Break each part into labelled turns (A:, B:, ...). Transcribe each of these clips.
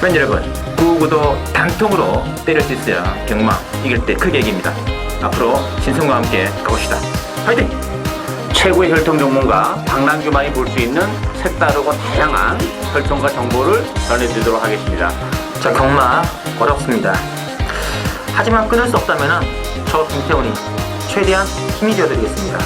A: 팬 여러분, 9구도 단통으로 때릴 수 있어야 경마 이길 때 크게 이깁니다. 앞으로 신성과 함께 가봅시다. 화이팅!
B: 최고의 혈통 전문가 박남규만이 볼 수 있는 색다르고 다양한 혈통과 정보를 전해드리도록 하겠습니다.
C: 자, 경마 어렵습니다. 하지만 끊을 수 없다면 저 김태훈이 최대한 힘이 되어드리겠습니다.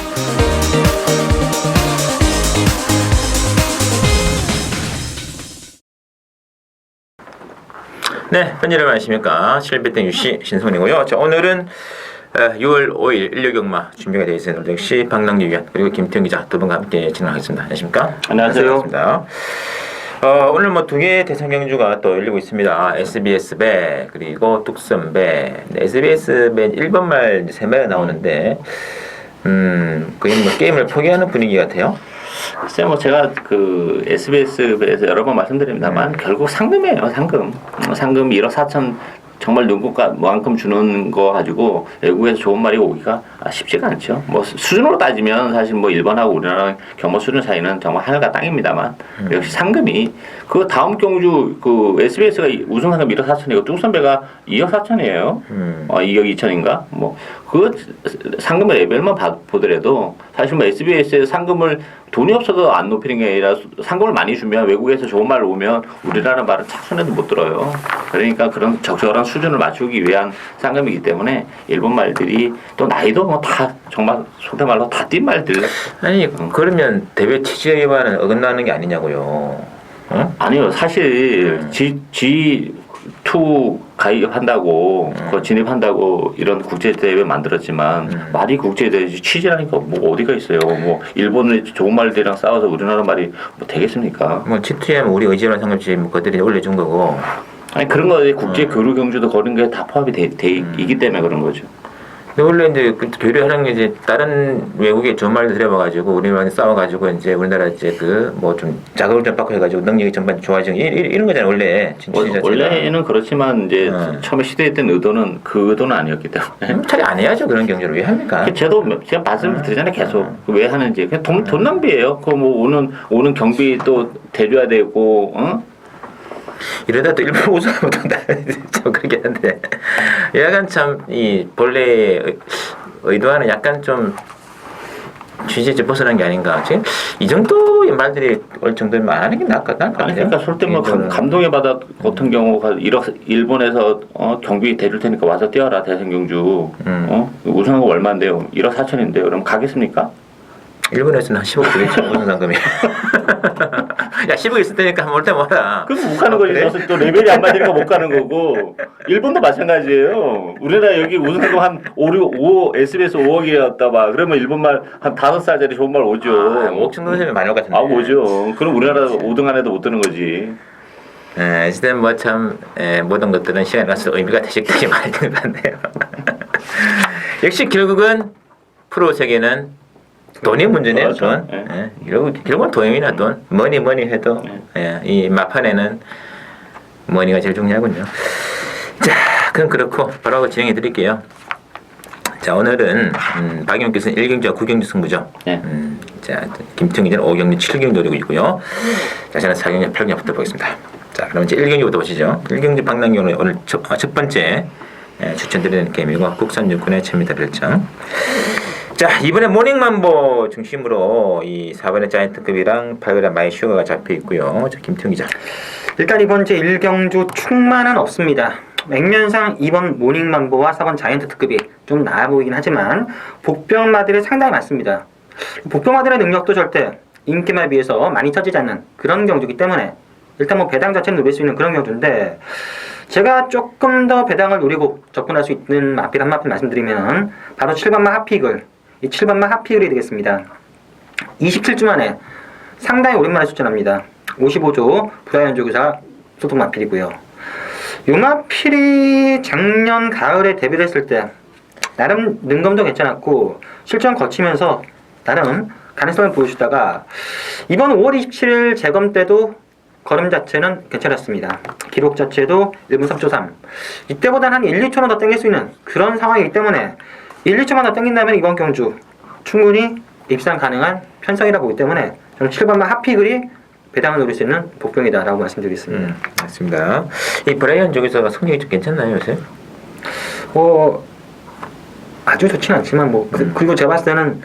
A: 네, 팬 여러분 안녕하십니까. 실비땡 유씨 신성이고요. 자, 오늘은 6월 5일 일요경마 준비가 되어 있어요. 오늘 역시 박남규 위원 그리고 김태훈 기자 두 분과 함께 진행하겠습니다. 안녕하십니까?
B: 안녕하세요.
A: 반갑습니다. 오늘 뭐 두 개의 대선 경주가 또 열리고 있습니다. SBS 배 그리고 뚝섬 배. SBS 배 1번 말 3마리가 나오는데 거의 뭐 게임을 포기하는 분위기 같아요.
B: 글쎄 뭐 제가 그 SBS에서 여러 번 말씀드립니다만 결국 상금이에요. 상금 1억 4천 정말 누군가만큼 주는 거 가지고 외국에서 좋은 말이 오기가 쉽지가 않죠. 뭐 수준으로 따지면 사실 뭐 일본하고 우리나라 경마 수준 차이는 정말 하늘과 땅입니다만 역시 상금이 그 다음 경주 그 SBS가 우승 상금 1억 4천이고 뚝선배가 2억 4천이에요. 2억 2천인가? 뭐 그 상금의 레벨만 보더라도 사실 뭐 SBS의 상금을 돈이 없어도 안 높이는 게 아니라 상금을 많이 주면 외국에서 좋은 말 오면 우리나라 말은 차선에도 못 들어요. 그러니까 그런 적절한 수준을 맞추기 위한 상금이기 때문에 일본 말들이 또 나이도 뭐 다 정말 속된 말로 다 뛴 말들.
A: 아니 그러면 대회 취지 위반은 어긋나는 게 아니냐고요. 어?
B: 아니요, 사실 G2 가입한다고 그 진입한다고 이런 국제 대회 만들었지만 말이 국제 대회 취지라니까 뭐 어디가 있어요. 뭐 일본의 좋은 말들이랑 싸워서 우리나라 말이 뭐 되겠습니까?
A: 뭐 G2M 우리 의지와는 상관없이 뭐 그들이 올려준 거고.
B: 아니 그런 거 국제 교류 경주도 그런 게 다 포함이 있기 때문에 그런 거죠.
A: 근데 원래 이제 그 교류하는 게 이제 다른 외국의 좋은 말들 들여봐가지고 우리랑 싸워가지고 이제 우리나라 이제 그 뭐 좀 자극을 좀 받고 해가지고 능력이 전반 좋아지고 이런 거잖아요 원래.
B: 원래는 그렇지만 이제 처음에 시도했던 의도는 그 의도는 아니었기 때문에.
A: 차라리 안 해야죠 그런 경주를 왜 합니까?
B: 제가 말씀을 드리잖아요 계속 왜 하는지. 그냥 돈 낭비예요. 그 뭐 오는 경비 또 대줘야 되고.
A: 이러다 또 일본 우승하면 좀 그렇긴 한데 약간 참 이 본래 의도와는 약간 좀 취지에 벗어난 게 아닌가. 지금 이 정도의 말들이 올 정도면 안 하는 게 나을 것 같아요.
B: 아니 그러니까 솔직히 뭐 감동의 바다 같은 경우가 일본에서 경비 대줄 테니까 와서 뛰어라 대선 경주. 우승한 거 얼마인데요? 1억 4천인데요. 그럼 가겠습니까?
A: 일본에서는 한 10억 되겠죠 우승 상금이. 야 10억 있을 테니까 한번 올 때 뭐라.
B: 그럼 못 가는 거지. 그래? 또 레벨이 안 맞으니까 못 가는 거고. 일본도 마찬가지예요. 우리나라 여기 우승 상금 한 5 SBS 5억이었다 봐. 그러면 일본 말 한 5살짜리 좋은 말 오죠.
A: 5억 정도 되면 많이 올 것 같은데.
B: 오죠. 그럼 우리나라 5등 안에도 못 드는 거지.
A: 어쨌든 뭐 참 모든 것들은 시간이 가서 의미가 되게 많이 드는 것 같네요. 역시 결국은 프로 세계는 돈이 문제네요.
B: 그렇죠.
A: 돈. 결국은 돈이나 돈. 머니 해도 이 막판에는 머니가 제일 중요하군요. 자, 그럼 그렇고 바로 진행해 드릴게요. 자, 오늘은 박영 교수는 1경주와 9경주 승부죠. 자, 김태훈 기자는 5경주, 7경주 노리고 있고요. 자, 저는 4경주, 8경주부터 보겠습니다. 자, 그럼 이제 1경주부터 보시죠. 1경주 박남규는 오늘 첫 번째 추천드리는 게임이고 국산 육군의 최미달 결정. 자, 이번에 모닝맘보 중심으로 이 4번의 자이언트급이랑 8번의 마이슈가가 잡혀 있고요. 자, 김태훈 기자.
C: 일단 이번 제 1경주 충만은 없습니다. 맥면상 2번 모닝맘보와 4번 자이언트 특급이 좀 나아 보이긴 하지만 복병마들이 상당히 많습니다. 복병마들의 능력도 절대 인기마에 비해서 많이 처지지 않는 그런 경주이기 때문에 일단 뭐 배당 자체는 노릴 수 있는 그런 경주인데 제가 조금 더 배당을 노리고 접근할 수 있는 마필 한 마필 말씀드리면 바로 7번마 하피글, 이 7번마 하피글이 되겠습니다. 27주 만에 상당히 오랜만에 출전합니다. 55조 불화연조교사 소통 마필이고요. 이 마필이 작년 가을에 데뷔를 했을 때 나름 능검도 괜찮았고 실전 거치면서 나름 가능성을 보여주다가 이번 5월 27일 재검 때도 걸음 자체는 괜찮았습니다. 기록 자체도 1분 3초 3. 이때보다는 한 1, 2초는 더 땡길 수 있는 그런 상황이기 때문에 1, 2초만 더 땡긴다면 이번 경주 충분히 입상 가능한 편성이라 보기 때문에 저는 7번만 하피글이 배당을 노릴 수 있는 복병이다라고 말씀드리겠습니다.
A: 맞습니다. 이 브라이언 쪽에서 성적이 좀 괜찮나요 요새?
C: 아주 좋지는 않지만 그리고 제가 봤을 때는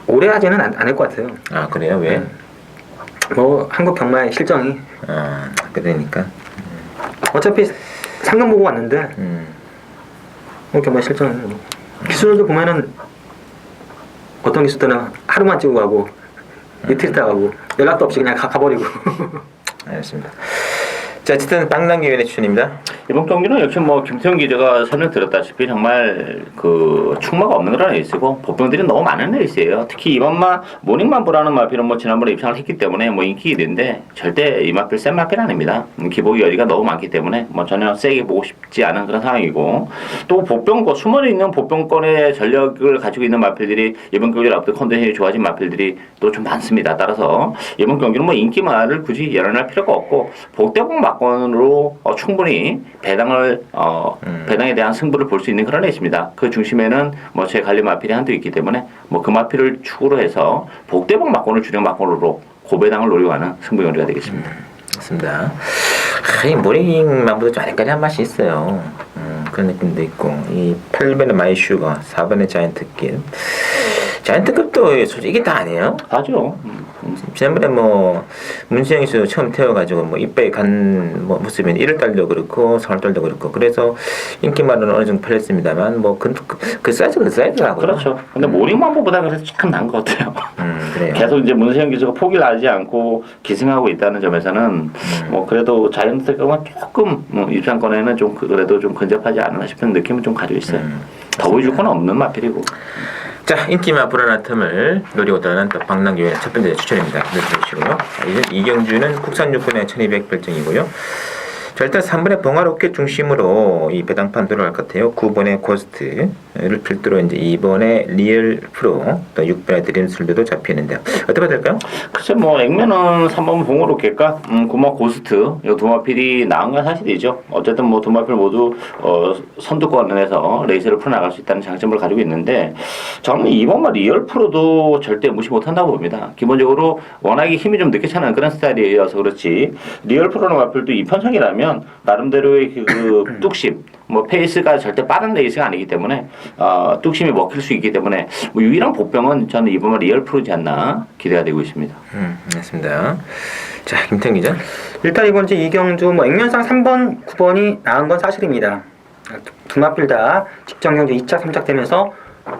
C: 오래 하지는 않을 것 같아요.
A: 아 그래요? 왜?
C: 한국 경마의 실정이
A: 그러니까.
C: 어차피 상금 보고 왔는데 한국 경마의 실정이 기술도 보면은 어떤 기술들은 하루만 찍고 가고 이틀 있다 가고 연락도 없이 그냥 가버리고.
A: 알겠습니다. 자, 어쨌든 빵당기위원회 추천입니다.
B: 이번 경기는 역시 뭐 김태형 기자가 설명드렸다시피 정말 그 충마가 없는 그런 레이스고 복병들이 너무 많은 레이스예요. 특히 이번마 모닝만보라는 마필은 뭐 지난번에 입상을 했기 때문에 뭐 인기 있는데 절대 이 마필 센 마필 아닙니다. 기복이 여지가 너무 많기 때문에 뭐 전혀 세게 보고 싶지 않은 그런 상황이고 또 복병권 숨어 있는 복병권의 전력을 가지고 있는 마필들이 이번 경기를 앞둔 컨디션이 좋아진 마필들이 또 좀 많습니다. 따라서 이번 경기는 뭐 인기만을 굳이 열어낼 필요가 없고 복대복 막권으로 충분히 배당에 대한 승부를 볼 수 있는 그런 레이스입니다. 그 중심에는 뭐 제 관리 마필이 한두 있기 때문에 뭐 그 마필을 축으로 해서 복대복 막권을 주력 막권으로 고배당을 노려가는 승부 경기가 되겠습니다.
A: 맞습니다. 이 모닝만보다 좀 아리까리한 맛이 있어요. 그런 느낌도 있고 이 8번의 마이슈가 4번의 자이언트급. 자이언트급도 솔직히 이게 다 아니에요?
B: 하죠.
A: 지난번에 뭐 문시영 씨 처음 태워가지고 뭐 이빨이 간 뭐 모습이 1월달도 그렇고 4월달도 그렇고 그래서 인기만은 어느 정도 팔렸습니다만 뭐 그 사이즈가 그 사이즈라고요.
B: 그렇죠. 근데 모닝만보보다 그래서 참 나은 것 같아요.
A: 그래요.
B: 계속 이제 문세영 기수가 포기를 하지 않고 기승하고 있다는 점에서는 뭐 그래도 자이언트급은 조금 입상권에는 좀 그래도 좀 근접하지 않나 싶은 느낌은 좀 가지고 있어요. 더 보여줄 건 없는 마필이고.
A: 자, 인기만 불어난 틈을 노리고 떠나는 또 방랑교회의 첫 번째 추천입니다. 기다려주시고요. 이경주는 국산 육군의 1200별정이고요. 자, 일단 3번의 봉화로켓 중심으로 이 배당판 들어갈 것 같아요. 9번의 고스트를 필두로 이제 2번의 리얼 프로, 또 6번의 드림슬도 잡히는데 어떻게 봐야 될까요?
B: 글쎄 뭐 액면은 3번 봉화로켓과 9번 고스트 이 두 마필이 나은 건 사실이죠. 어쨌든 뭐 두 마필 모두 선두권에서 레이스를 풀어나갈 수 있다는 장점을 가지고 있는데 저는 2번과 리얼 프로도 절대 무시 못한다고 봅니다. 기본적으로 워낙에 힘이 좀 늦게 차는 그런 스타일이어서 그렇지 리얼 프로는 마필도 이편성이라면 나름대로의 그 뚝심, 뭐 페이스가 절대 빠른 레이스가 아니기 때문에 뚝심이 먹힐 수 있기 때문에 뭐 유일한 복병은 저는 이번에 리얼 프로지 않나 기대가 되고 있습니다.
A: 맞습니다. 자, 김태형 기자.
C: 일단 이번 주 이경주 액면상 3번, 9번이 나은 건 사실입니다. 두 마필 다 직전 경주 2차, 3차 되면서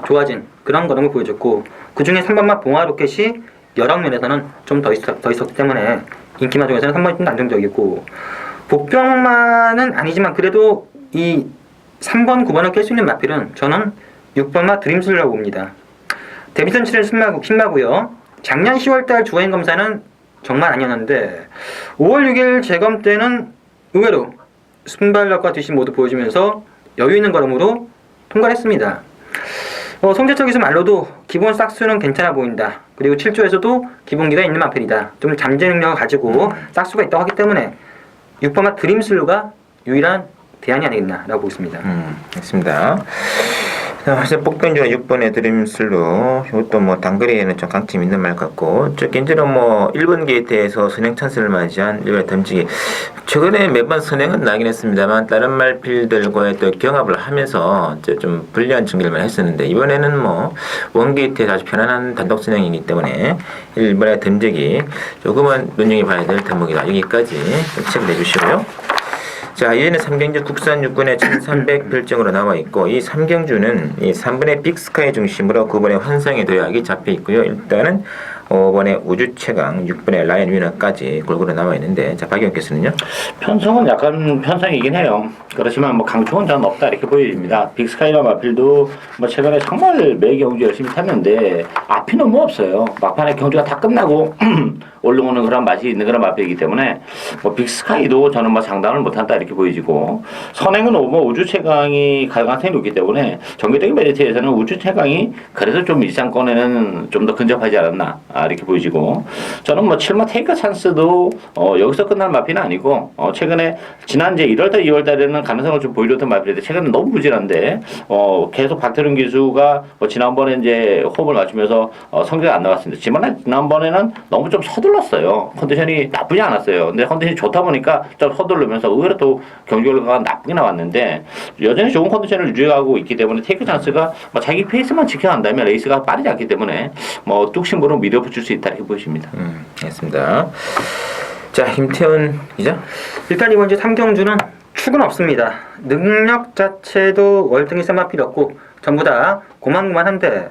C: 좋아진 그런 걸음을 보여줬고 그 중에 3번만 봉화로켓이 여러 면에서는 좀 더 있었기 때문에 인기마 중에서는 3번이 좀 안정적이고 복병만은 아니지만 그래도 이 3번, 9번을 깰 수 있는 마필은 저는 6번마 드림슬라고 봅니다. 데뷔전 7일 신마고요. 작년 10월달 주어인 검사는 정말 아니었는데 5월 6일 재검 때는 의외로 순발력과 뒷심 모두 보여주면서 여유 있는 걸음으로 통과를 했습니다. 성제적인 말로도 기본 싹수는 괜찮아 보인다. 그리고 7조에서도 기본기가 있는 마필이다. 좀 잠재 능력을 가지고 싹수가 있다고 하기 때문에 6번마 드림슬루가 유일한 대안이 아니겠나라고 보고 있습니다.
A: 알겠습니다. 사실 복병 중에 6번의 드림슬루 이것도 뭐 단거리에는 좀 강점 있는 말 같고 저 개인적으로 뭐 1번 게이트에서 선행 찬스를 맞이한 1번 덤지기 최근에 매번 선행은 나긴 했습니다만 다른 말필들과의 또 경합을 하면서 좀 불리한 중계를 했었는데 이번에는 뭐 원게이트에 아주 편안한 단독 선행이기 때문에 1번의 덤지기 조금은 눈여겨봐야 될 대목이다. 여기까지 체크해 주시고요. 자, 이제는 3경주 국산 육군의 1300 별정으로 나와 있고 이 3경주는 이 3번의 빅스카이 중심으로 9번의 환상의 도약이 잡혀 있고요. 일단은 5번의 우주 최강, 6번의 라이언 위너까지 골고루 나와 있는데 자, 박영 교수는요?
B: 편성은 약간 편성이긴 해요. 그렇지만 뭐 강총은 저는 없다 이렇게 보입니다. 빅스카이나 마필도 뭐 최근에 정말 매 경주 열심히 탔는데 앞이 너무 없어요. 막판에 경주가 다 끝나고 올라오는 그런 맛이 있는 그런 마필이기 때문에 뭐 빅스카이도 저는 뭐 장담을 못한다 이렇게 보이지고 선행은 5번 우주 최강이 가능성이 높기 때문에 정기적인 메리트에서는 우주 최강이 그래서 좀 일상권에는 좀 더 근접하지 않았나 이렇게 보이지고 저는 뭐 7마 테이크 찬스도 여기서 끝날 마필은 아니고 최근에 지난 이제 1월달 2월달에는 가능성을 좀 보여줬던 마필인데 최근에 너무 부진한데 계속 박태룡 기수가 뭐 지난번에 이제 호흡을 맞추면서 성적이 안 나왔습니다. 지난번에는 너무 좀 서둘러 서둘렀어요. 컨디션이 나쁘지 않았어요. 근데 컨디션이 좋다 보니까 좀 서두르면서 의외로 또 경기 결과가 나쁘게 나왔는데 여전히 좋은 컨디션을 유지하고 있기 때문에 테이크 찬스가 뭐 자기 페이스만 지켜간다면 레이스가 빠르지 않기 때문에 뭐 뚝심으로 밀어붙일 수 있다 이렇게 보여집니다.
A: 알겠습니다. 자, 김태훈 기자.
C: 일단 이번 주 3경주는 축은 없습니다. 능력 자체도 월등히 센 마필이 없고 전부 다 고만고만한데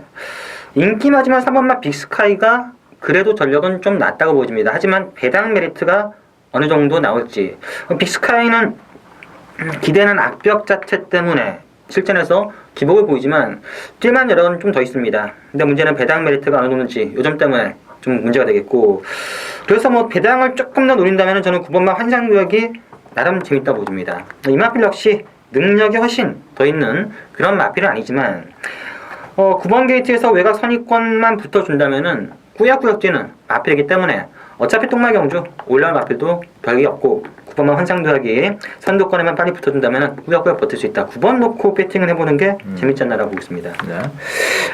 C: 인기 많지만 3번마 빅스카이가 그래도 전력은 좀 낮다고 보여집니다. 하지만 배당 메리트가 어느 정도 나올지 빅스카이는 기대는 악벽 자체 때문에 실전에서 기복을 보이지만 뛸만 여력은 좀 더 있습니다. 근데 문제는 배당 메리트가 어느 정도인지 요점 때문에 좀 문제가 되겠고 그래서 뭐 배당을 조금 더 노린다면 저는 9번마 환상구역이 나름 재밌다 보입니다. 이 마필 역시 능력이 훨씬 더 있는 그런 마필은 아니지만 9번 게이트에서 외곽 선입권만 붙어준다면은 꾸역꾸역 뛰는 마필이기 때문에 어차피 똥말 경주 올라올 마필도 별게 없고 9번만 환상도하기 선두권에만 빨리 붙어준다면은 꾸역꾸역 버틸 수 있다. 9번 놓고 배팅을 해보는 게 재밌지 않나라고 보겠습니다.
A: 네.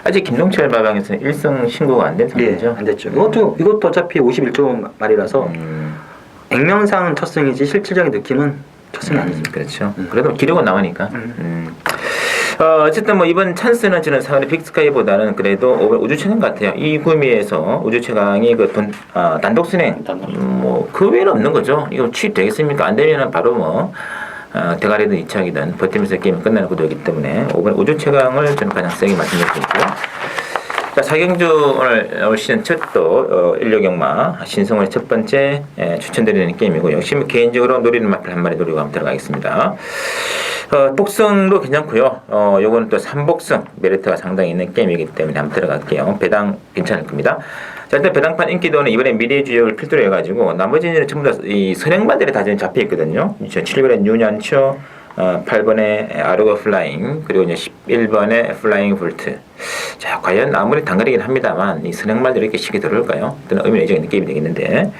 A: 아직 김동철 마방에서는 1승 신고가 안 된 상태죠?
C: 예, 안 됐죠. 이것도 어차피 51조 말이라서 액면상은 첫 승이지 실질적인 느낌은 첫 승이 아니죠.
A: 그렇죠. 그래도 기록은 나오니까. 어쨌든 뭐 이번 찬스는 저는 사월의 빅스카이보다는 그래도 우주 최강 같아요. 이 구미에서 우주 최강이 그 단독 순행 뭐 그 외에는 없는 거죠. 이거 취입되겠습니까? 안 되면은 바로 뭐 대가리든 이착이든 버티면서 게임이 끝나는 구도이기 때문에 이번 우주 최강을 저는 가장 세게 말씀드리고 있고요. 자, 4경주 올 시즌 첫또 일류경마 신성원의 첫 번째 추천드리는 게임이고 역시 개인적으로 노리는 마필 한 마리 노리고 한번 들어가겠습니다. 복승도 괜찮고요. 요거는 또 3복승 메리트가 상당히 있는 게임이기 때문에 한번 들어갈게요. 배당 괜찮을 겁니다. 자, 일단 배당판 인기도는 이번에 미래주역을 필두로 해가지고 나머지는 전부 다 이 선행반들이 다 지금 잡혀 있거든요. 7번에 뉴년초, 8번에 아르고 플라잉, 그리고 이제 11번에 플라잉 볼트. 자, 과연 아무리 단거리긴 합니다만 이 선행말들이 이렇게 쉽게 들어올까요? 또는 의미의적인 게임이 되겠는데.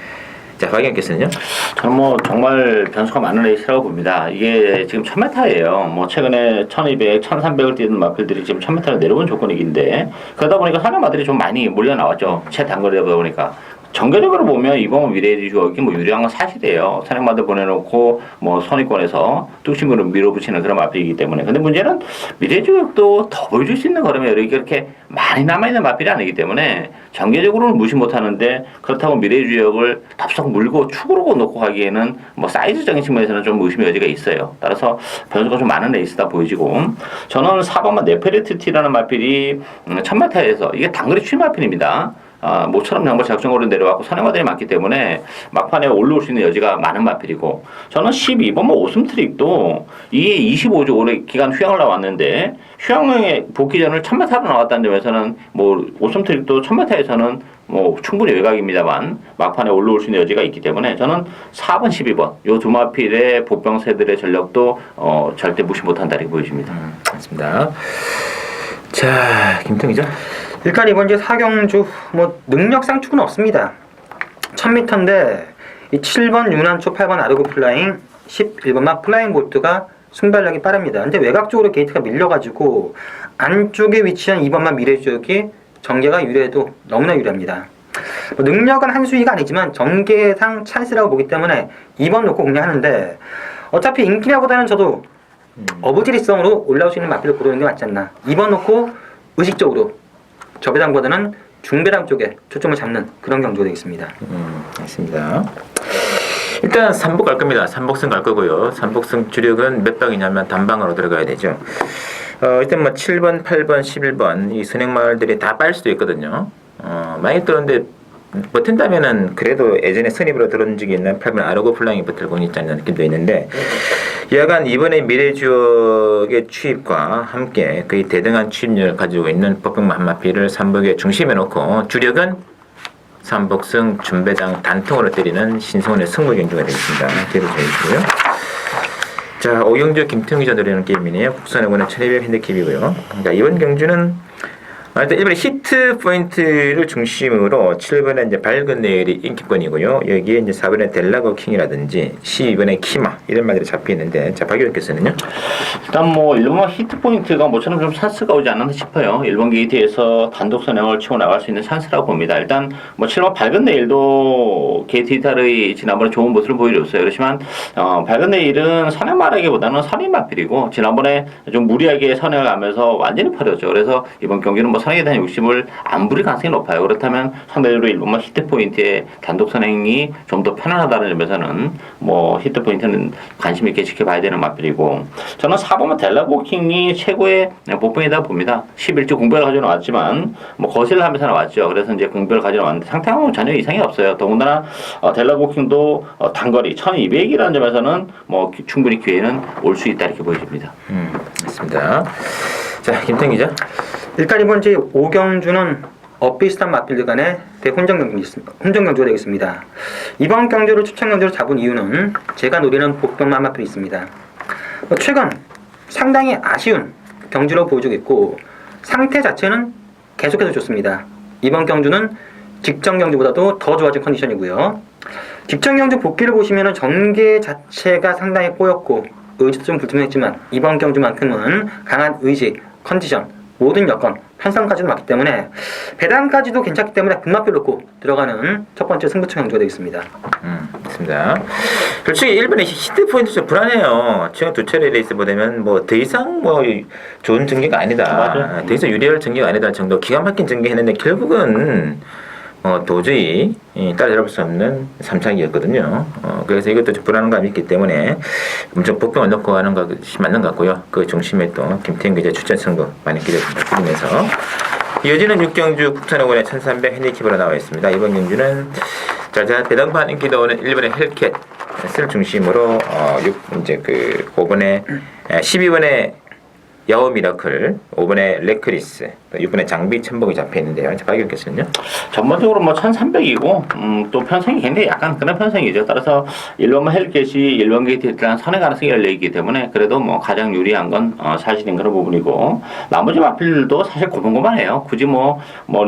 A: 자, 박영께서는요?
B: 저는 뭐 정말 변수가 많은 레이스라고 봅니다. 이게 지금 1000m예요. 뭐 최근에 1200, 1300을 뛰는 마필들이 지금 1000m를 내려온 조건이긴데 그러다 보니까 사냥마들이 좀 많이 몰려 나왔죠. 최단거리다 보니까. 정교적으로 보면 이번 미래주역이 뭐 유리한 건 사실이에요. 사냥마들 보내놓고 뭐 선입권에서 뚝심으로 밀어붙이는 그런 마필이기 때문에. 근데 문제는 미래주역도 더 보여줄 수 있는 걸음에 이렇게 많이 남아있는 마필이 아니기 때문에 정교적으로는 무시 못하는데 그렇다고 미래주역을 덥석 물고 축으로 놓고 가기에는 뭐 사이즈적인 측면에서는 좀 의심의 여지가 있어요. 따라서 변수가 좀 많은 레이스다 보여지고 저는 4번만 네페르티티라는 마필이 1000m에서 이게 단거리 추임 마필입니다. 모처럼 양발 작정으로 내려왔고 선행마들이 많기 때문에 막판에 올라올 수 있는 여지가 많은 마필이고 저는 12번 뭐 오슴트릭도 이게 25조 오래 기간 휴양을 나왔는데 휴양에 복귀전을 1000m로 나왔다는 점에서는 뭐 오슴트릭도 1000m에서는 뭐 충분히 외곽입니다만 막판에 올라올 수 있는 여지가 있기 때문에 저는 4번, 12번 요 두 마필의 복병세들의 전력도 절대 무시 못한다 이렇게 보여집니다.
A: 맞습니다. 자, 김통이죠?
C: 일단 이번 주 4경주 뭐 능력 상축은 없습니다. 1000m인데 이 7번 유난초 8번 아르고 플라잉 11번만 플라잉 볼트가 순발력이 빠릅니다. 근데 외곽 쪽으로 게이트가 밀려가지고 안쪽에 위치한 2번만 미래주역이 전개가 유리해도 너무나 유리합니다. 뭐 능력은 한 수위가 아니지만 전개상 찬스라고 보기 때문에 2번 놓고 공략하는데 어차피 인기냐보다는 저도 어부지리성으로 올라올 수 있는 마필을 고르는 게 맞지 않나. 2번 놓고 의식적으로 저배당보다는 중배당 쪽에 초점을 잡는 그런 경주가 되겠습니다.
A: 알겠습니다. 일단 3복 갈 겁니다. 3복승 갈 거고요. 3복승 주력은 몇 방이냐면 단방으로 들어가야 되죠. 일단 뭐 7번, 8번, 11번 이 선행마을들이 다 빨 수도 있거든요. 많이 들었는데 버틴다면은 그래도 예전에 선입으로 들어온 적이 있는 8번 아르고 플라잉이 버틸 공이 있지 않는 느낌도 있는데 여하간 이번에 미래주역의 취입과 함께 거의 대등한 취입률을 가지고 있는 법병마 한마피를 3복에 중심에 놓고 주력은 3복승 준배당 단통으로 때리는 신성원의 승부 경주가 되겠습니다. 기대해 주시고요. 자, 5경주 김태웅 기자 노리는 게임이네요. 국산의원의 1200 핸디캡이고요. 그러니까 이번 경주는 일단 1번에 히트 포인트를 중심으로 7번에 이제 밝은 내일이 인기권이고요. 여기에 이제 4번에 델라고 킹이라든지 12번에 키마 이런 말들이 잡혀 있는데 자 박유님께서는요?
B: 일단 뭐 1번 히트 포인트가 모처럼 좀 찬스가 오지 않았나 싶어요. 1번 게이트에서 단독 선행을 치고 나갈 수 있는 찬스라고 봅니다. 일단 뭐 7번 밝은 내일도 게이트 이탈의 지난번에 좋은 모습을 보여줬어요. 그렇지만 밝은 내일은 선행 말하기보다는 선임 마필이고 지난번에 좀 무리하게 선행을 가면서 완전히 버렸죠. 그래서 이번 경기는 뭐 선행에 대한 욕심을 안 부릴 가능성이 높아요. 그렇다면 상대적으로 1번만 히트 포인트의 단독 선행이 좀 더 편안하다는 점에서는 뭐 히트 포인트는 관심 있게 지켜봐야 되는 마필이고 저는 4번만 델라고킹이 최고의 복병이다 봅니다. 11주 공백을 가지고 나왔지만 뭐 거실을 하면서 나왔죠. 그래서 이제 공백을 가지고 나왔는데 상태는 전혀 이상이 없어요. 더군다나 델라고킹도 단거리 1200이라는 점에서는 뭐 충분히 기회는 올 수 있다 이렇게 보여집니다.
A: 맞습니다. 자 김태형 기자.
C: 일단 이번 주 5경주는 엇비슷한 맞빌드 간의 대혼전 경주가 되겠습니다. 이번 경주를 추천 경주로 잡은 이유는 제가 노리는 복병만 맞빌이 있습니다. 최근 상당히 아쉬운 경주로 보여주고 있고 상태 자체는 계속해서 좋습니다. 이번 경주는 직전 경주보다도 더 좋아진 컨디션이고요. 직전 경주 복귀를 보시면 전개 자체가 상당히 꼬였고 의지도 좀 불투명했지만 이번 경주만큼은 강한 의지, 컨디션, 모든 여건, 편성까지도 맞기 때문에 배당까지도 괜찮기 때문에 금마필 놓고 들어가는 첫 번째 승부처 경주가 되겠습니다.
A: 맞습니다. 솔직히 1번에 히트 포인트 좀 불안해요. 최근 두 차례 레이스 보면 뭐 더 이상 뭐 좋은 전개가 아니다.
B: 맞아요.
A: 더 이상 유리할 전개가 아니다 정도 기가 막힌 전개했는데 결국은 도저히 따라잡을 수 없는 3차기였거든요. 그래서 이것도 좀 불안한 감이 있기 때문에 엄청 복병을 넣고 하는 것이 맞는 것 같고요. 그 중심에 또 김태형 기자 추천 승부 많이 기대드리면서 이어지는 6경주 국천학원의 1300 핸디캡으로 나와 있습니다. 이번 경주는 배당판 인기도 오는 1번의 헬캣을 중심으로 5번에 12번에 야오 미라클, 5번에 레크리스, 6번에 장비 천복이 잡혀 있는데요. 자, 박유께서는요?
B: 전반적으로 뭐 1300이고 또 편성이 굉장히 약간 그런 편성이죠. 따라서 1번만 헬겟이 1번 게이트에 대한 선의 가능성이 열려있기 때문에 그래도 뭐 가장 유리한 건 사실인 그런 부분이고 나머지 마필들도 사실 고분고분해요. 굳이 뭐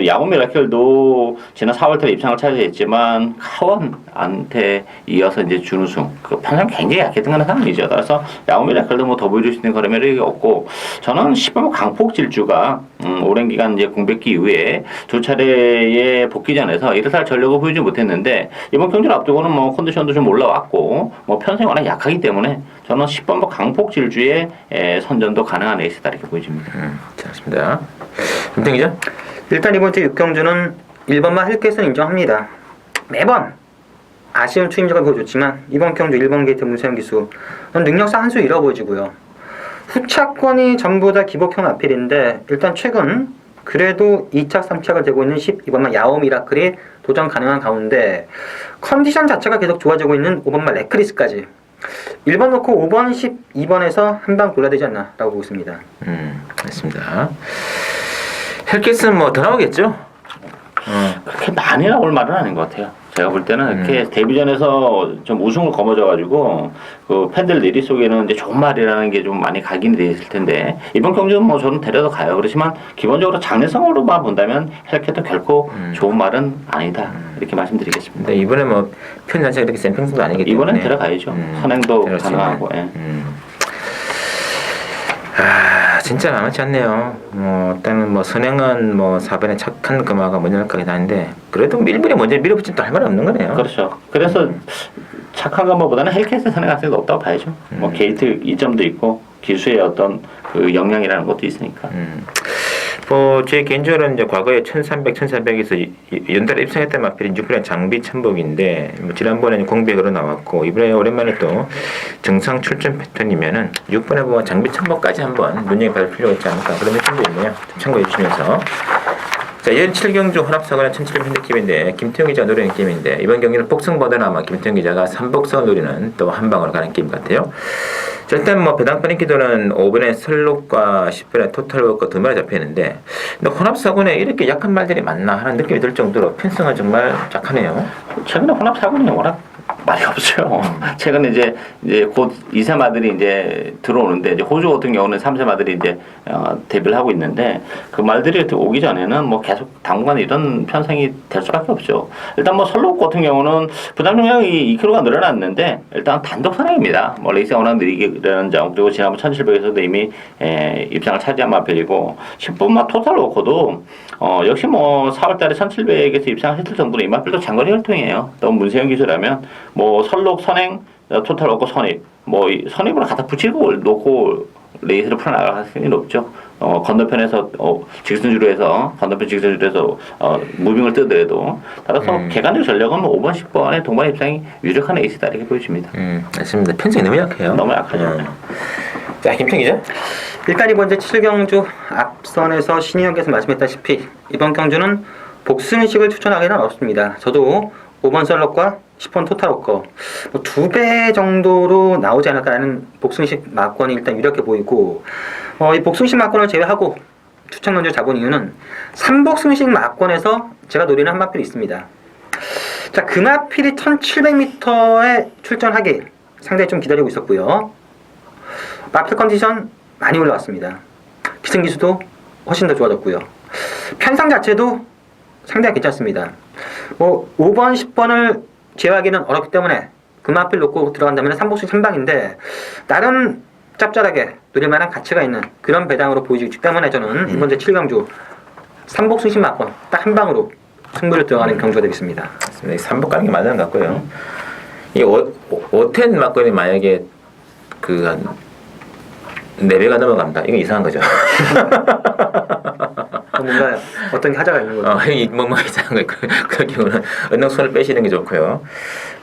B: 야구 미라클도 지난 4월달에 입상을 차지했지만 카원한테 이어서 이제 준우승 그 편성 굉장히 약했던 그런 상황이죠. 따라서 야구 미라클도 뭐 더 보여줄 수 있는 그런 매력이 없고 저는 10번 강폭 질주가 오랜 기간 이제 공백기 이후에 두 차례의 복귀전에서 이렇다 전력을 보이지 못했는데 이번 경기를 앞두고는 뭐 컨디션도 좀 올라왔고 뭐 편성이 워낙 약하기 때문에 저는 10번 강폭 질주의 선전도 가능한 에이스다 이렇게 보여집니다.
A: 좋습니다. 김태기죠?
C: 일단 이번 주 6경주는 1번만 헬겟은 인정합니다. 매번 아쉬운 추임새가 보여줬지만 이번 경주 1번 게이트 문세영 기수 능력상 한 수 잃어 보여지고요. 후차권이 전부 다 기복형 아필인데 일단 최근 그래도 2착, 3착을 되고 있는 12번만 야오 미라클이 도전 가능한 가운데 컨디션 자체가 계속 좋아지고 있는 5번만 레크리스까지 1번 놓고 5번, 12번에서 한 방 골라야 되지 않나 라고 보고 있습니다.
A: 맞습니다. 헬켓은 뭐 더 나오겠죠?
B: 그렇게 많이 나올 말은 아닌 것 같아요. 제가 볼 때는 이렇게 데뷔전에서 좀 우승을 거머쥐어가지고 그 팬들 내리 속에는 이제 좋은 말이라는 게 좀 많이 각인이 돼 있을 텐데 이번 경기는 뭐 저는 데려다 가요. 그렇지만 기본적으로 장래성으로만 본다면 헬켓도 결코 좋은 말은 아니다 이렇게 말씀드리겠습니다.
A: 네, 이번에 뭐 편 자체가 이렇게 센 평수도 아니기 때문에
B: 이번엔 데려가야죠. 선행도 가능하고. 예.
A: 진짜 만만치 않네요. 일단은 뭐 선행은 뭐 4번에 착한 금화가 먼저 날 거긴 한데 그래도 1번에 먼저 밀어붙이면 또 할 말은 없는 거네요.
B: 그렇죠. 그래서 착한 금화보다는 헬켓의 선행 가능성이 높다고 봐야죠. 뭐 게이트 이점도 있고 기수의 어떤 그 역량이라는 것도 있으니까.
A: 제 개인적으로는 이제 과거에 1300, 1400에서 연달아 입상했던 마필인 6번의 장비 천복인데 지난번에는 공백으로 나왔고 이번에 오랜만에 또 정상 출전 패턴이면은 6번에 보면 장비 천복까지 한번 눈여겨볼 필요가 있지 않을까 그런 느낌도 있네요. 좀 참고해 주시면서 자, 연 7경주 혼합사고는 1700 핸디캡인데 김태형 기자가 노리는 게임인데 이번 경기는 복승보다는 아마 김태형 기자가 3복승을 노리는 또 한 방으로 가는 게임 같아요. 자, 일단 뭐 배당권 인기도는 5번의 설록과 10번의 토탈워크가 두 마리 잡혀있는데 근데 혼합사고에 이렇게 약한 말들이 많나 하는 느낌이 들 정도로 편성은 정말 약하네요.
B: 최근에 혼합사고는 워낙 말이 없죠. 최근에 이제 곧 2세 마들이 이제 들어오는데 이제 호주 같은 경우는 3세 마들이 이제 데뷔를 하고 있는데 그 말들이 오기 전에는 뭐 계속 당분간 이런 편성이 될 수밖에 없죠. 일단 뭐 설록 같은 경우는 부담 중량이 2kg가 늘어났는데 일단 단독 선행입니다. 뭐 레이스가 워낙 느리기라는 점 그리고 지난번 1700에서도 이미 입장을 차지한 마필이고 10분마 토탈 워커도 역시 뭐 4월달에 1700에서 입상을 했을 정도로 이 마필도 장거리 혈통이에요. 너무 문세영 기술하면 뭐 설록 선행 토탈 워커 선입 뭐 선입으로 갖다 붙이고 놓고 레이스를 풀어나갈 가능성이 높죠. 건너편에서 직선주로 해서 건너편 직선주로 해서 무빙을 뜨더라도 따라서 객관적 전력은 뭐 5번 10번의 동반 입상이 유력한 에이스다 이렇게 보여집니다.
A: 맞습니다. 편성이 너무 약해요.
B: 너무 약하죠.
A: 자, 김평 기자.
C: 일단 이번 제 7경주 앞선에서 신희영께서 말씀했다시피 이번 경주는 복승식을 추천하기는 어렵습니다. 저도 5번 썰럭과 10번 토탈워커 2배 정도로 나오지 않을까라는 복승식 막권이 일단 유력해 보이고 이 복승식 막권을 제외하고 추천 경주 잡은 이유는 3복승식 막권에서 제가 노리는 한 마필이 있습니다. 자, 그 마필이 1700m에 출전하길 상당히 좀 기다리고 있었고요. 마필 컨디션 많이 올라왔습니다. 기승기수도 훨씬 더 좋아졌고요. 편성 자체도 상당히 괜찮습니다. 뭐 5번, 10번을 제어하기는 어렵기 때문에 금화필 놓고 들어간다면 3복승 3방인데 나름 짭짤하게 노릴만한 가치가 있는 그런 배당으로 보이기 때문에 저는 이번 제 7경주 3복승 10막권 딱 한 방으로 승부를 들어가는 경주가 되겠습니다.
A: 3복 가는 게 맞는 것 같고요. 이 5텐 막권이 만약에 한 4배가 넘어갑니다. 이건 이상한 거죠.
C: 뭔가 어떤 게 하자가 있는 거죠.
A: 뭐 이상한 거 그런 경우는 언능 손을 빼시는 게 좋고요.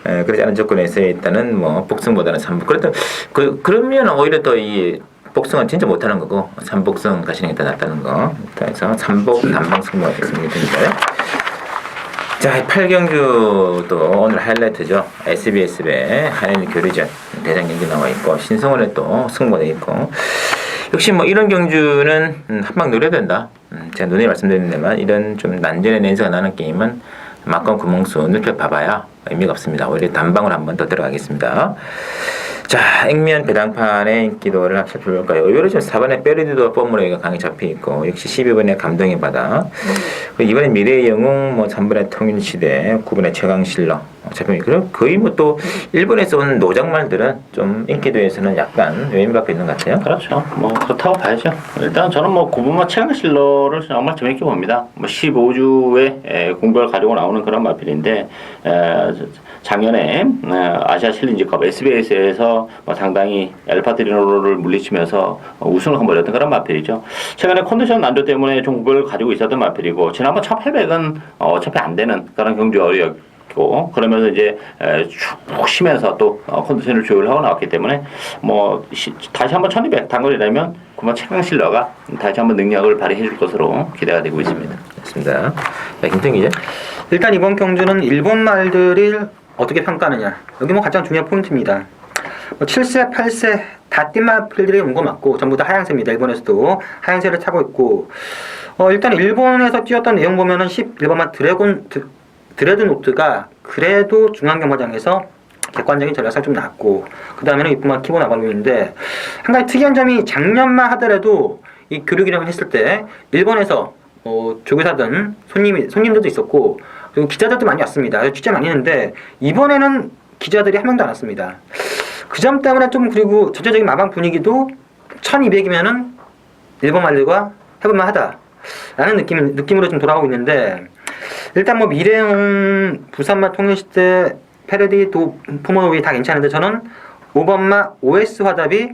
A: 그렇지 않은 조건에서 일단은 뭐 복승보다는 3복. 그러면 오히려 또 이 복승은 진짜 못하는 거고 3복승 가시는 게 더 낫다는 거. 그래서 3복 단방 승부가 됐습니다. 자, 8경주도 오늘 하이라이트죠. SBS배 한일 교류전 대장 경기 나와 있고 신성원에 또 승부가 되어 있고 역시 뭐 이런 경주는 한방 노려야 된다. 제가 눈에 말씀드렸는데만 이런 좀 난전의 냄새가 나는 게임은 막건 구멍수 눕혀봐봐야 의미가 없습니다. 오히려 단방으로 한번 더 들어가겠습니다. 자, 액면 배당판의 인기도를 한번 살펴볼까요? 의외로 지금 4번에 페리드도 폼으로 강히 잡혀있고 역시 12번에 감동의 바다 이번에 미래의 영웅 3번에 통일시대 9번에 최강실러 잡혀있고 거의 또 일본에서 온 노장말들은 좀 인기도에서는 약간 의미 갖고 있는 것 같아요.
B: 그렇죠. 뭐 그렇다고 봐야죠. 일단 저는 9번마 최강실러를 정말 재밌게 봅니다. 15주에 공백을 가지고 나오는 그런 마필인데 작년에 아시아 챌린지컵 SBS에서 상당히 엘파트리노를 물리치면서 우승을 한번 했던 그런 마필이죠. 최근에 컨디션 난조 때문에 좀 공백을 가지고 있었던 마필이고 지난번 1800은 어차피 안 되는 그런 경주였고 그러면서 이제 쭉 쉬면서 또 컨디션을 조율하고 나왔기 때문에 다시 한번 1200 단거리라면 그만 최강실러가 다시 한번 능력을 발휘해 줄 것으로 기대가 되고 있습니다.
A: 그렇습니다. 네, 김태형 기자.
C: 일단 이번 경주는 일본 말들을 어떻게 평가하느냐 여기 가장 중요한 포인트입니다. 7세, 8세 다 뛴 마필들이 온 거 맞고 전부 다 하향세입니다. 일본에서도 하향세를 타고 있고 일단 일본에서 뛰었던 내용 보면은 11번만 드레드노트가 그래도 중앙경마장에서 객관적인 전략상 좀 낫고 그 다음에는 이뿐만 키보 나발루인데 한 가지 특이한 점이 작년만 하더라도 이 교류기령을 했을 때 일본에서 조교사든 손님들도 있었고 그리고 기자들도 많이 왔습니다. 취재 많이 했는데 이번에는 기자들이 한 명도 안 왔습니다. 그 점 때문에 좀 그리고 전체적인 마방 분위기도 1200이면은 일본 말들과 해볼만 하다 라는 느낌으로 좀 돌아가고 있는데 일단 미래용 부산마 통일시대 페레디 도 포모노비 다 괜찮은데 저는 5번마 OS 화답이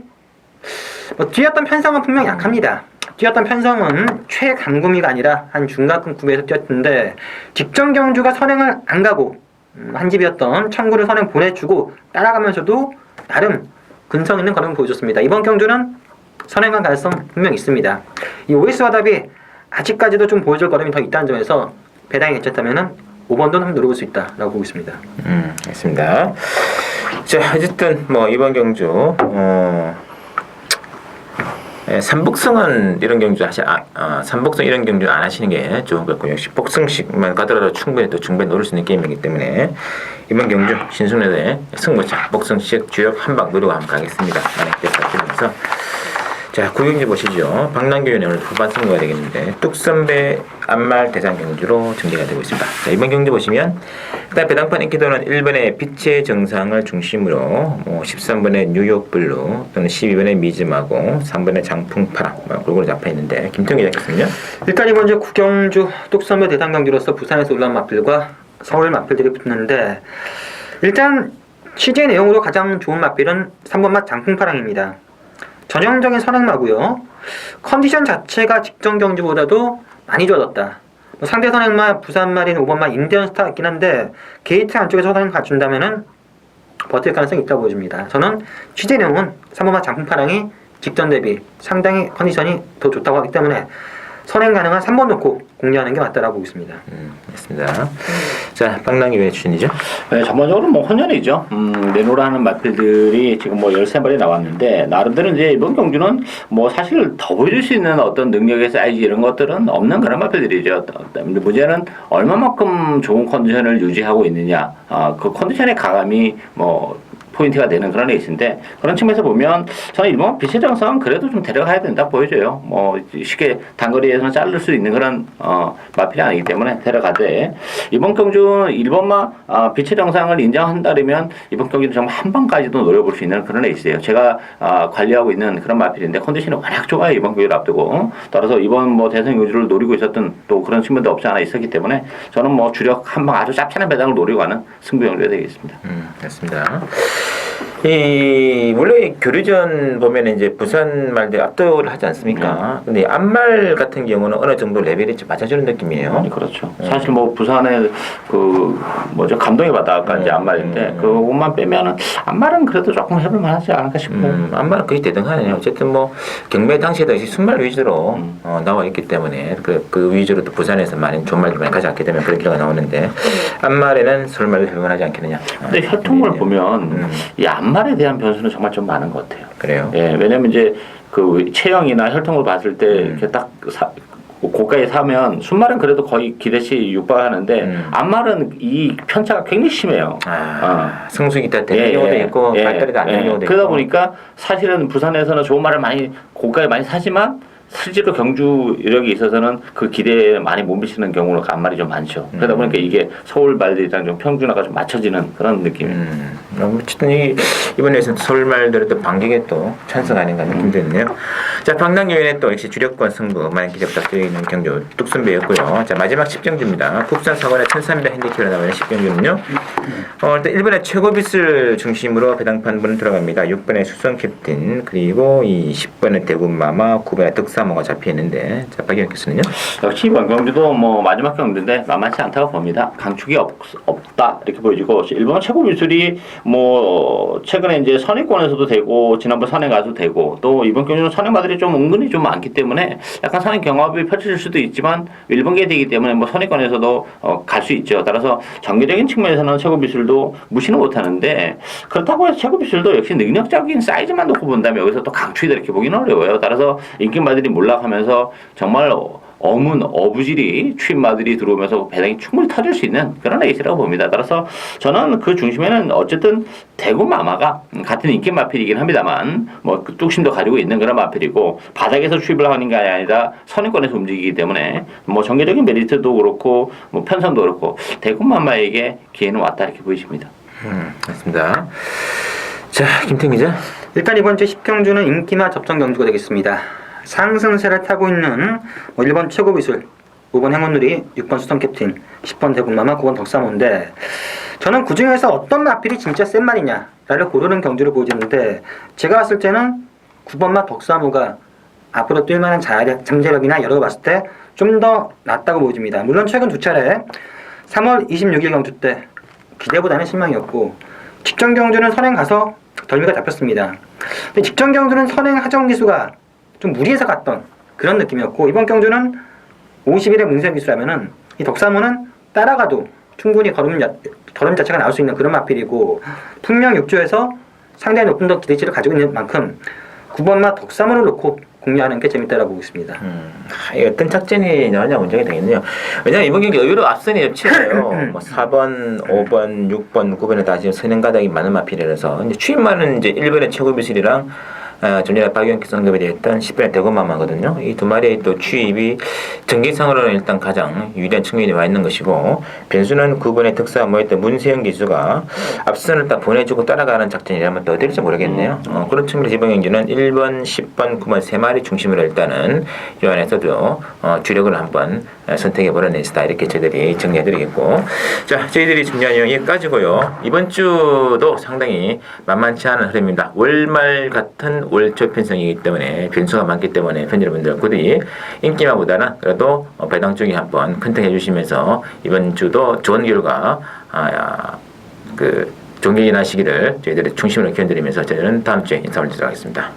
C: 뛰었던 편성은 분명 약합니다. 뛰었던 편성은 최강구미가 아니라 한 중간급 구미에서 뛰었는데 직전 경주가 선행을 안 가고 한 집이었던 청구를 선행 보내주고 따라가면서도 나름 근성 있는 걸음을 보여줬습니다. 이번 경주는 선행한 가능성 분명 있습니다. 이 OS 화답이 아직까지도 좀 보여줄 걸음이 더 있다는 점에서 배당이 괜찮다면은 5번도 한번 누려볼 수 있다라고 보고 있습니다.
A: 알겠습니다. 자, 어쨌든 이번 경주 삼복승은 이런 경주 삼복승 이런 경주 안 하시는 게 좋은 것 같고요. 역시 복승식만 가더라도 충분히 또 중배 노릴 수 있는 게임이기 때문에 이번 경주 신승래대 승부차 복승식 주역 한방 노리고 한번 가겠습니다. 만약 대사하면서 자, 구경지 보시죠. 박남규 위원회 오늘 후반 승부가 되겠는데 뚝선배 안말 대상 경주로 전개가 되고 있습니다. 자, 이번 경주 보시면 일단 배당판 인기도는 1번의 빛의 정상을 중심으로 13번의 뉴욕 블루 또는 12번의 미즈마고 3번의 장풍파랑 골고루 잡혀 있는데 김태형 기자께서는요.
C: 일단 이번 주 구경주 뚝섬의 대상 경주로서 부산에서 올라온 마필과 서울 마필들이 붙는데 일단 취재 내용으로 가장 좋은 마필은 3번 맛 장풍파랑입니다. 전형적인 선행마고요. 컨디션 자체가 직전 경주보다도 많이 좋아졌다. 상대 선행마 부산말인 5번마 인디언 스타가 있긴 한데 게이트 안쪽에서 선행 갖춘다면은 버틸 가능성이 있다고 보여집니다. 저는 취재 내용은 3번마 장풍파랑이 직전 대비 상당히 컨디션이 더 좋다고 하기 때문에 선행 가능한 3번 놓고 공략하는 게 맞다라고 보고 있습니다.
A: 맞습니다. 자, 박남규 위원회 추천이죠?
B: 네, 전반적으로 뭐 혼연이죠. 내노라는 마필들이 지금 뭐 13발이 나왔는데 나름대로 이제 이번 경주는 뭐 사실 더 보여줄 수 있는 어떤 능력의 사이즈 이런 것들은 없는 그런 마필들이죠. 문제는 얼마만큼 좋은 컨디션을 유지하고 있느냐, 그 컨디션의 가감이 뭐 포인트가 되는 그런 레이스인데 그런 측면에서 보면 저는 일본 빛의 정상은 그래도 좀 데려가야 된다 보여져요. 뭐 쉽게 단거리에서는 자를 수 있는 그런 마필이 아니기 때문에 데려가되 이번 경주는 일본마 빛의 정상을 인정한다면 이번 경기는 정말 한 번까지도 노려볼 수 있는 그런 레이스예요. 제가 관리하고 있는 그런 마필인데 컨디션이 워낙 좋아요. 이번 경기를 앞두고 따라서 이번 뭐 대선 경주를 노리고 있었던 또 그런 측면도 없지 않아 있었기 때문에 저는 뭐 주력 한 방 아주 짭짤한 배당을 노리고 가는 승부 경주가 되겠습니다.
A: 맞습니다. 원래 교류전 보면 이제 부산 말들 압도를 하지 않습니까? 근데 앞말 같은 경우는 어느 정도 레벨이 좀 맞아주는 느낌이에요.
B: 그렇죠. 사실 뭐 부산에 그 뭐죠 감동의 바다가 이제 앞말인데 그것만 빼면은 앞말은 그래도 조금 해볼만하지 않을까 싶어요.
A: 앞말은 거의 대등하네요. 어쨌든 뭐 경매 당시에도 순말 위주로 나와 있기 때문에 그 위주로 또 부산에서 많은 좋은 말들 많이 가져왔기 때문에 그런 기사가 나오는데 앞말에는 서울말도 해볼만하지 않겠느냐.
B: 근데 혈통을 보면 이 앞말에 대한 변수는 정말 좀 많은 것 같아요.
A: 그래요.
B: 예, 왜냐면 이제 그 체형이나 혈통을 봤을 때 이렇게 딱 고가에 사면 순말은 그래도 거의 기대치 육박하는데 앞말은 이 편차가 굉장히 심해요.
A: 성숙이 다 되는 경우도 있고 발달이 안 되는 경우도 있고.
B: 그러다 보니까 사실은 부산에서는 좋은 말을 많이 고가에 많이 사지만 실제로 경주 이력이 있어서는 그 기대에 많이 못 미치는 경우가 앞말이 좀 많죠. 그러다 보니까 이게 서울 말들이랑 좀 평준화가 좀 맞춰지는 그런 느낌이에요.
A: 어쨌든 이번에는 서울 말들의 또 반격에 또 찬스가 아닌가 느낌도 있네요. 자, 박남규 위원회 또 역시 주력권 승부 많은 기대 부탁드리는 경주 뚝선배였고요. 자, 마지막 10경주입니다. 국산 사관의 1300 핸디캡으로 나오는 10경주는요. 일단 1번의 최고빛을 중심으로 배당판분 들어갑니다. 6번의 수성 캡틴 그리고 이 10번의 대구마마 9번의 득사모가 잡혀 있는데 자, 박 의원께서는요?
B: 역시 이번 경주도 뭐 마지막 경주인데 만만치 않다고 봅니다. 강축이 없다 이렇게 보여지고 일본 최고 미술이 뭐 최근에 이제 선행권에서도 되고 지난번 선행 가도 되고 또 이번 경주는 선행마들이 좀 은근히 좀 많기 때문에 약간 선행 경합이 펼쳐질 수도 있지만 일본계 되기 때문에 뭐 선행권에서도 갈 수 있죠. 따라서 정규적인 측면에서는 최고 미술도 무시는 못하는데 그렇다고 해서 최고 미술도 역시 능력적인 사이즈만 놓고 본다면 여기서 또 강축이다 이렇게 보기는 어려워요. 따라서 인기마들이 몰락하면서 정말 어부질이 추임마들이 들어오면서 배당이 충분히 터질 수 있는 그런 레이스라고 봅니다. 따라서 저는 그 중심에는 어쨌든 대구 마마가 같은 인기 마필이긴 합니다만 뭐 그 뚝심도 가지고 있는 그런 마필이고 바닥에서 추입을 하는 게 아니라 선행권에서 움직이기 때문에 뭐 정계적인 메리트도 그렇고 뭐 편성도 그렇고 대구 마마에게 기회는 왔다 이렇게 보이십니다.
A: 맞습니다. 자, 김태형 기자.
C: 일단 이번 주 10경주는 인기마 접전 경주가 되겠습니다. 상승세를 타고 있는 1번 최고비술, 5번 행운누리, 6번 수성 캡틴, 10번 대군마마, 9번 덕사모인데 저는 그 중에서 어떤 마필이 진짜 센 말이냐를 고르는 경주를 보여주는데 제가 봤을 때는 9번마 덕사모가 앞으로 뛸만한 잠재력이나 여러 거 봤을 때 좀 더 낫다고 보여집니다. 물론 최근 두 차례 3월 26일 경주 때 기대보다는 실망이었고 직전 경주는 선행 가서 덜미가 잡혔습니다. 근데 직전 경주는 선행 하정 기수가 좀 무리해서 갔던 그런 느낌이었고 이번 경주는 50일의 문세 기수라면은 이 덕사모는 따라가도 충분히 걸음 자체가 나올 수 있는 그런 마필이고 분명 6조에서 상당히 높은 더 기대치를 가지고 있는 만큼 9번마 덕사문을 놓고 공략하는 게 재밌다라고 보고 있습니다.
A: 이게 어떤 작전이 나오냐 문제가 되겠네요. 왜냐하면 이번 경기 의외로 앞선이 엽치고요. 뭐 4번, 5번, 6번, 9번에 다 지금 선행 가닥이 많은 마필이라서 이제 추임마는 이제 1번의 최고 비실이랑 좀 전에 박영기 선급에 대했던 10번의 대검마마거든요. 이 두 마리의 또 추입이 전기상으로는 일단 가장 유리한 측면이 와 있는 것이고 변수는 9번의 특사 뭐였던 문세영 기수가 앞선을 딱 보내주고 따라가는 작전이라면 또 어떨지 모르겠네요. 그런 측면에서 이번 경기는 1번, 10번, 9번 세 마리 중심으로 일단은 이 안에서도 주력을 한번 선택해 보는 스타 이렇게 저희들이 정리해드리겠고 자 저희들이 준비한 내용 여기까지고요. 이번 주도 상당히 만만치 않은 흐름입니다. 월말 같은 월초 편성이기 때문에 변수가 많기 때문에 팬 여러분들 부디 인기만보다는 그래도 배당 쪽에 한번 컨택해 주시면서 이번 주도 좋은 결과 그 종료인 하시기를 저희들이 중심으로 기원드리면서 저희는 다음 주에 인사 올리도록 하겠습니다.